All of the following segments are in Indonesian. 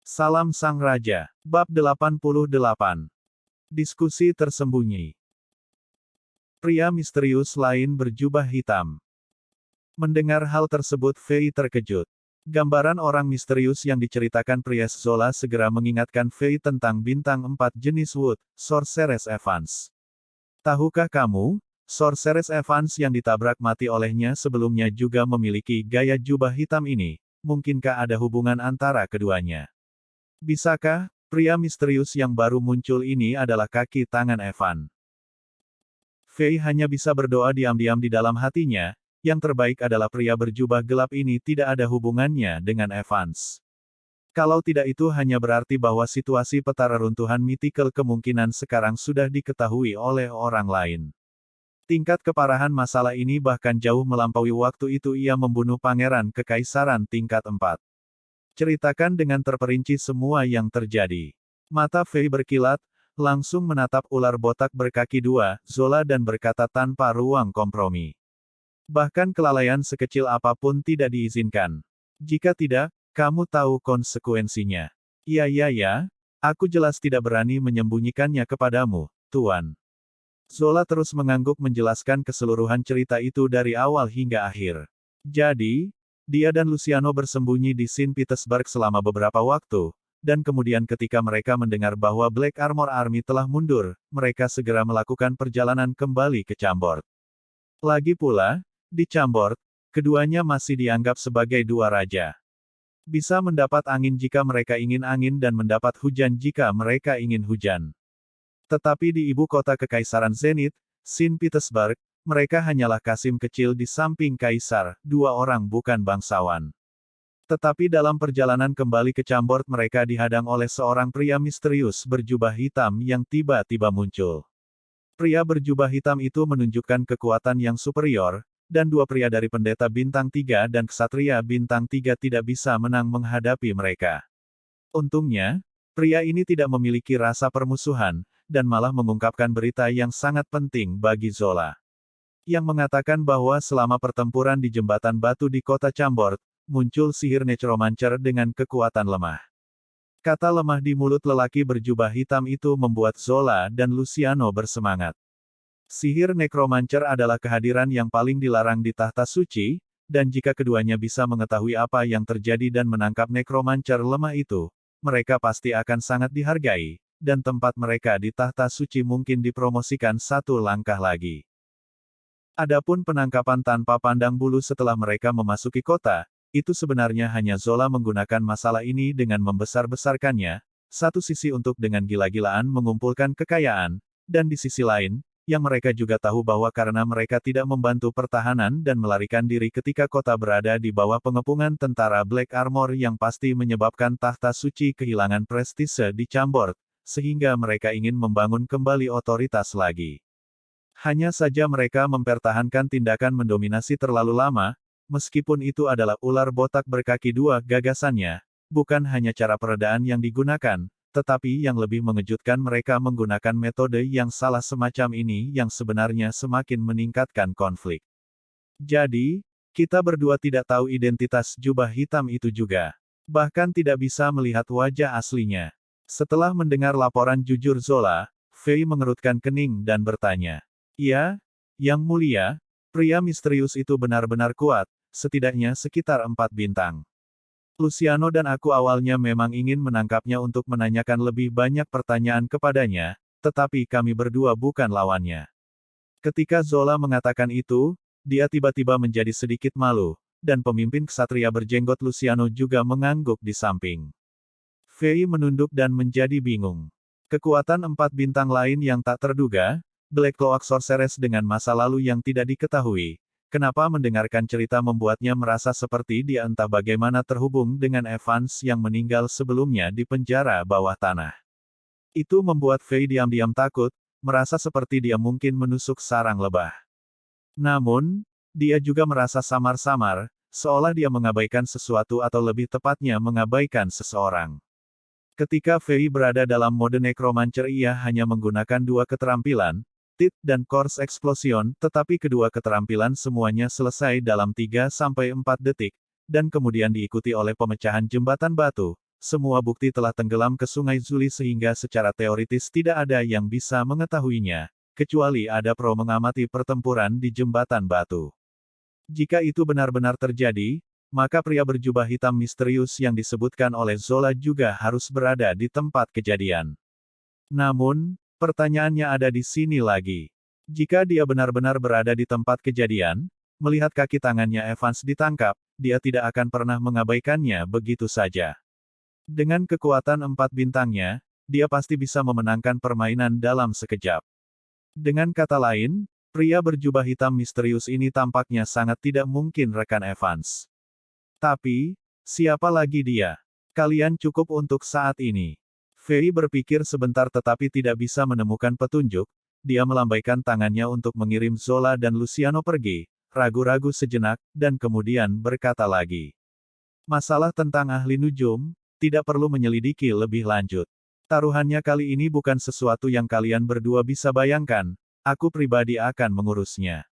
Salam Sang Raja. Bab 88. Diskusi tersembunyi. Pria misterius lain berjubah hitam. Mendengar hal tersebut Fei terkejut. Gambaran orang misterius yang diceritakan Priest Zola segera mengingatkan Fei tentang bintang 4 jenis Wood, Sorceress Evans. Tahukah kamu, Sorceress Evans yang ditabrak mati olehnya sebelumnya juga memiliki gaya jubah hitam ini? Mungkinkah ada hubungan antara keduanya? Bisakah, pria misterius yang baru muncul ini adalah kaki tangan Evan? Fei hanya bisa berdoa diam-diam di dalam hatinya, yang terbaik adalah pria berjubah gelap ini tidak ada hubungannya dengan Evans. Kalau tidak itu hanya berarti bahwa situasi peta reruntuhan mythical kemungkinan sekarang sudah diketahui oleh orang lain. Tingkat keparahan masalah ini bahkan jauh melampaui waktu itu ia membunuh Pangeran Kekaisaran tingkat 4. Ceritakan dengan terperinci semua yang terjadi. Mata Fei berkilat, langsung menatap ular botak berkaki 2, Zola dan berkata tanpa ruang kompromi. Bahkan kelalaian sekecil apapun tidak diizinkan. Jika tidak, kamu tahu konsekuensinya. Ya, aku jelas tidak berani menyembunyikannya kepadamu, Tuan. Zola terus mengangguk menjelaskan keseluruhan cerita itu dari awal hingga akhir. Jadi, dia dan Luciano bersembunyi di Saint Petersburg selama beberapa waktu, dan kemudian ketika mereka mendengar bahwa Black Armor Army telah mundur, mereka segera melakukan perjalanan kembali ke Chambord. Lagi pula, di Chambord, keduanya masih dianggap sebagai dua raja. Bisa mendapat angin jika mereka ingin angin dan mendapat hujan jika mereka ingin hujan. Tetapi di ibu kota Kekaisaran Zenith, Saint Petersburg, mereka hanyalah kasim kecil di samping kaisar, dua orang bukan bangsawan. Tetapi dalam perjalanan kembali ke Chambord mereka dihadang oleh seorang pria misterius berjubah hitam yang tiba-tiba muncul. Pria berjubah hitam itu menunjukkan kekuatan yang superior, dan dua pria dari pendeta bintang 3 dan ksatria bintang 3 tidak bisa menang menghadapi mereka. Untungnya, pria ini tidak memiliki rasa permusuhan, dan malah mengungkapkan berita yang sangat penting bagi Zola. Yang mengatakan bahwa selama pertempuran di jembatan batu di kota Chambord, muncul sihir necromancer dengan kekuatan lemah. Kata lemah di mulut lelaki berjubah hitam itu membuat Zola dan Luciano bersemangat. Sihir necromancer adalah kehadiran yang paling dilarang di tahta suci, dan jika keduanya bisa mengetahui apa yang terjadi dan menangkap necromancer lemah itu, mereka pasti akan sangat dihargai, dan tempat mereka di tahta suci mungkin dipromosikan satu langkah lagi. Adapun penangkapan tanpa pandang bulu setelah mereka memasuki kota, itu sebenarnya hanya Zola menggunakan masalah ini dengan membesar-besarkannya, satu sisi untuk dengan gila-gilaan mengumpulkan kekayaan, dan di sisi lain, yang mereka juga tahu bahwa karena mereka tidak membantu pertahanan dan melarikan diri ketika kota berada di bawah pengepungan tentara Black Armor yang pasti menyebabkan tahta suci kehilangan prestise di Chambord, sehingga mereka ingin membangun kembali otoritas lagi. Hanya saja mereka mempertahankan tindakan mendominasi terlalu lama, meskipun itu adalah ular botak berkaki 2 gagasannya, bukan hanya cara peredaan yang digunakan, tetapi yang lebih mengejutkan mereka menggunakan metode yang salah semacam ini yang sebenarnya semakin meningkatkan konflik. Jadi, kita berdua tidak tahu identitas jubah hitam itu juga. Bahkan tidak bisa melihat wajah aslinya. Setelah mendengar laporan jujur Zola, Fei mengerutkan kening dan bertanya. Ya, Yang Mulia, pria misterius itu benar-benar kuat, setidaknya sekitar 4 bintang. Luciano dan aku awalnya memang ingin menangkapnya untuk menanyakan lebih banyak pertanyaan kepadanya, tetapi kami berdua bukan lawannya. Ketika Zola mengatakan itu, dia tiba-tiba menjadi sedikit malu, dan pemimpin ksatria berjenggot Luciano juga mengangguk di samping. Fei menunduk dan menjadi bingung. Kekuatan 4 bintang lain yang tak terduga, Black Cloak Sorceress dengan masa lalu yang tidak diketahui, kenapa mendengarkan cerita membuatnya merasa seperti dia entah bagaimana terhubung dengan Evans yang meninggal sebelumnya di penjara bawah tanah. Itu membuat Fei diam-diam takut, merasa seperti dia mungkin menusuk sarang lebah. Namun, dia juga merasa samar-samar, seolah dia mengabaikan sesuatu atau lebih tepatnya mengabaikan seseorang. Ketika Fei berada dalam mode necromancer ia hanya menggunakan 2 keterampilan, Tit dan Course Explosion, tetapi kedua keterampilan semuanya selesai dalam 3-4 detik, dan kemudian diikuti oleh pemecahan jembatan batu, semua bukti telah tenggelam ke Sungai Zuli sehingga secara teoritis tidak ada yang bisa mengetahuinya, kecuali ada pro mengamati pertempuran di jembatan batu. Jika itu benar-benar terjadi, maka pria berjubah hitam misterius yang disebutkan oleh Zola juga harus berada di tempat kejadian. Namun, pertanyaannya ada di sini lagi. Jika dia benar-benar berada di tempat kejadian, melihat kaki tangannya Evans ditangkap, dia tidak akan pernah mengabaikannya begitu saja. Dengan kekuatan 4 bintangnya, dia pasti bisa memenangkan permainan dalam sekejap. Dengan kata lain, pria berjubah hitam misterius ini tampaknya sangat tidak mungkin rekan Evans. Tapi, siapa lagi dia? Kalian cukup untuk saat ini. Fei berpikir sebentar tetapi tidak bisa menemukan petunjuk. Dia melambaikan tangannya untuk mengirim Zola dan Luciano pergi, ragu-ragu sejenak, dan kemudian berkata lagi. Masalah tentang ahli nujum, tidak perlu menyelidiki lebih lanjut. Taruhannya kali ini bukan sesuatu yang kalian berdua bisa bayangkan, aku pribadi akan mengurusnya.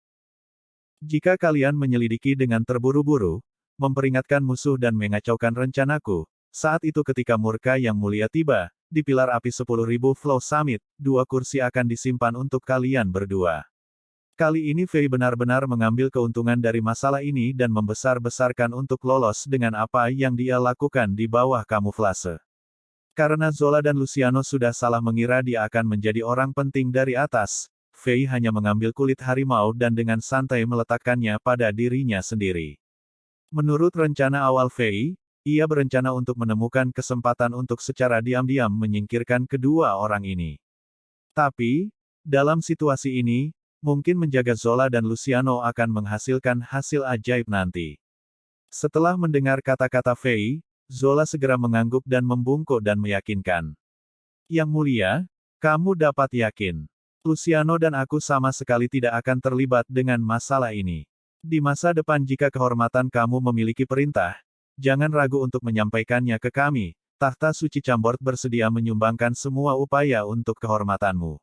Jika kalian menyelidiki dengan terburu-buru, memperingatkan musuh dan mengacaukan rencanaku, saat itu ketika murka yang mulia tiba, di pilar api 10.000 Flow Summit, 2 kursi akan disimpan untuk kalian berdua. Kali ini Fei benar-benar mengambil keuntungan dari masalah ini dan membesar-besarkan untuk lolos dengan apa yang dia lakukan di bawah kamuflase. Karena Zola dan Luciano sudah salah mengira dia akan menjadi orang penting dari atas, Fei hanya mengambil kulit harimau dan dengan santai meletakkannya pada dirinya sendiri. Menurut rencana awal Fei, ia berencana untuk menemukan kesempatan untuk secara diam-diam menyingkirkan kedua orang ini. Tapi, dalam situasi ini, mungkin menjaga Zola dan Luciano akan menghasilkan hasil ajaib nanti. Setelah mendengar kata-kata Fei, Zola segera mengangguk dan membungkuk dan meyakinkan. Yang mulia, kamu dapat yakin. Luciano dan aku sama sekali tidak akan terlibat dengan masalah ini. Di masa depan jika kehormatan kamu memiliki perintah, jangan ragu untuk menyampaikannya ke kami. Tahta suci Chambord bersedia menyumbangkan semua upaya untuk kehormatanmu.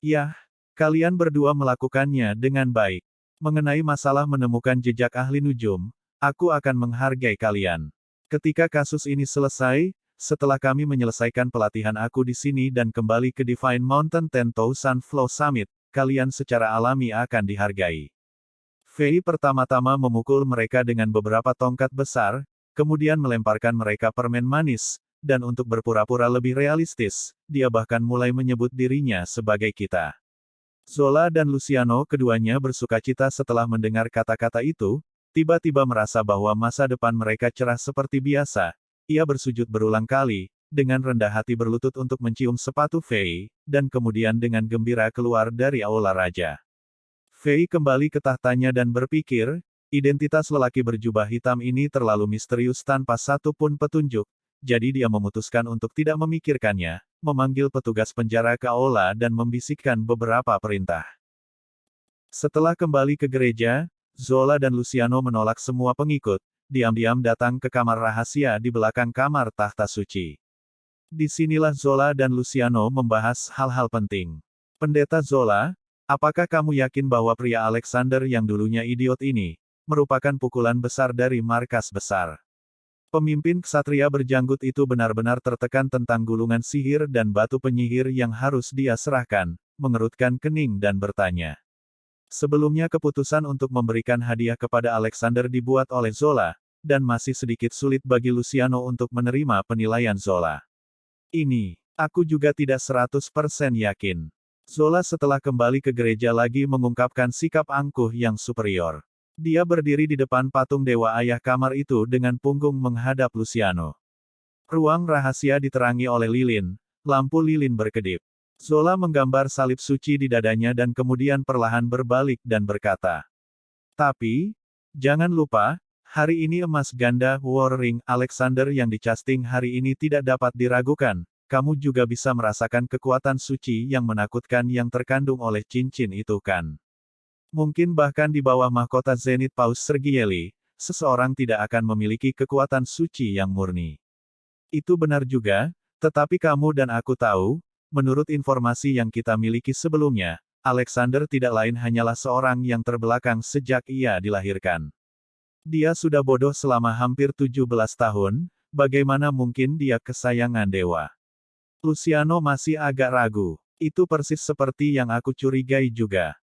Yah, kalian berdua melakukannya dengan baik. Mengenai masalah menemukan jejak ahli nujum, aku akan menghargai kalian. Ketika kasus ini selesai, setelah kami menyelesaikan pelatihan aku di sini dan kembali ke Divine Mountain 10,000 Flow Summit, kalian secara alami akan dihargai. Fei pertama-tama memukul mereka dengan beberapa tongkat besar, kemudian melemparkan mereka permen manis, dan untuk berpura-pura lebih realistis, dia bahkan mulai menyebut dirinya sebagai kita. Zola dan Luciano keduanya bersukacita setelah mendengar kata-kata itu, tiba-tiba merasa bahwa masa depan mereka cerah seperti biasa. Ia bersujud berulang kali, dengan rendah hati berlutut untuk mencium sepatu Fei, dan kemudian dengan gembira keluar dari aula raja. Fei kembali ke tahtanya dan berpikir, identitas lelaki berjubah hitam ini terlalu misterius tanpa satu pun petunjuk, jadi dia memutuskan untuk tidak memikirkannya, memanggil petugas penjara ke aula dan membisikkan beberapa perintah. Setelah kembali ke gereja, Zola dan Luciano menolak semua pengikut, diam-diam datang ke kamar rahasia di belakang kamar tahta suci. Disinilah Zola dan Luciano membahas hal-hal penting. Pendeta Zola, apakah kamu yakin bahwa pria Alexander yang dulunya idiot ini, merupakan pukulan besar dari markas besar? Pemimpin ksatria berjanggut itu benar-benar tertekan tentang gulungan sihir dan batu penyihir yang harus dia serahkan, mengerutkan kening dan bertanya. Sebelumnya keputusan untuk memberikan hadiah kepada Alexander dibuat oleh Zola, dan masih sedikit sulit bagi Luciano untuk menerima penilaian Zola. Ini, aku juga tidak 100% yakin. Zola setelah kembali ke gereja lagi mengungkapkan sikap angkuh yang superior. Dia berdiri di depan patung dewa ayah kamar itu dengan punggung menghadap Luciano. Ruang rahasia diterangi oleh lilin, lampu lilin berkedip. Zola menggambar salib suci di dadanya dan kemudian perlahan berbalik dan berkata. Tapi, jangan lupa, hari ini emas ganda War Ring Alexander yang dicasting hari ini tidak dapat diragukan, kamu juga bisa merasakan kekuatan suci yang menakutkan yang terkandung oleh cincin itu kan. Mungkin bahkan di bawah mahkota Zenith Paus Sergieli, seseorang tidak akan memiliki kekuatan suci yang murni. Itu benar juga, tetapi kamu dan aku tahu, menurut informasi yang kita miliki sebelumnya, Alexander tidak lain hanyalah seorang yang terbelakang sejak ia dilahirkan. Dia sudah bodoh selama hampir 17 tahun, Bagaimana mungkin dia kesayangan dewa? Luciano masih agak ragu. Itu persis seperti yang aku curigai juga.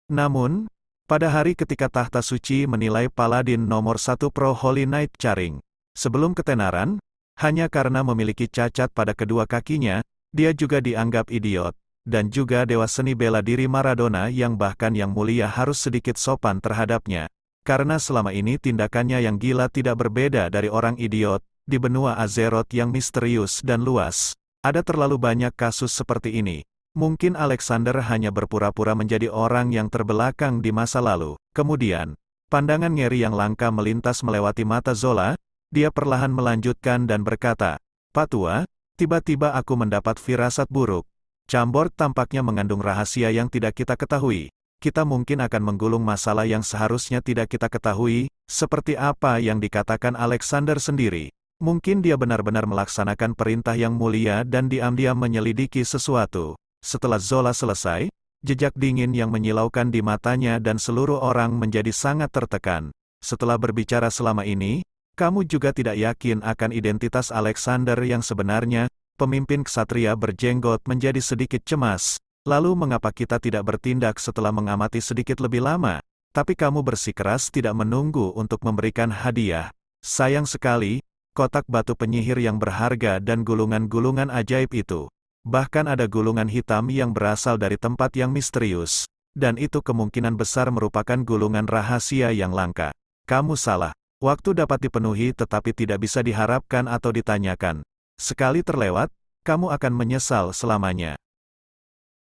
Namun, pada hari ketika tahta suci menilai Paladin nomor 1 Pro Holy Knight Charing, sebelum ketenaran, hanya karena memiliki cacat pada kedua kakinya, dia juga dianggap idiot, dan juga dewa seni bela diri Maradona yang bahkan yang mulia harus sedikit sopan terhadapnya. Karena selama ini tindakannya yang gila tidak berbeda dari orang idiot, di benua Azeroth yang misterius dan luas. Ada terlalu banyak kasus seperti ini. Mungkin Alexander hanya berpura-pura menjadi orang yang terbelakang di masa lalu. Kemudian, pandangan ngeri yang langka melintas melewati mata Zola, dia perlahan melanjutkan dan berkata, "Pak Tua, tiba-tiba aku mendapat firasat buruk. Chambord tampaknya mengandung rahasia yang tidak kita ketahui. Kita mungkin akan menggulung masalah yang seharusnya tidak kita ketahui, seperti apa yang dikatakan Alexander sendiri. Mungkin dia benar-benar melaksanakan perintah yang mulia dan diam-diam menyelidiki sesuatu." Setelah Zola selesai, jejak dingin yang menyilaukan di matanya dan seluruh orang menjadi sangat tertekan. Setelah berbicara selama ini, kamu juga tidak yakin akan identitas Alexander yang sebenarnya. Pemimpin ksatria berjenggot menjadi sedikit cemas. Lalu mengapa kita tidak bertindak setelah mengamati sedikit lebih lama? Tapi kamu bersikeras tidak menunggu untuk memberikan hadiah. Sayang sekali, kotak batu penyihir yang berharga dan gulungan-gulungan ajaib itu. Bahkan ada gulungan hitam yang berasal dari tempat yang misterius. Dan itu kemungkinan besar merupakan gulungan rahasia yang langka. Kamu salah. Waktu dapat dipenuhi tetapi tidak bisa diharapkan atau ditanyakan. Sekali terlewat, kamu akan menyesal selamanya.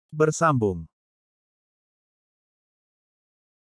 Bersambung.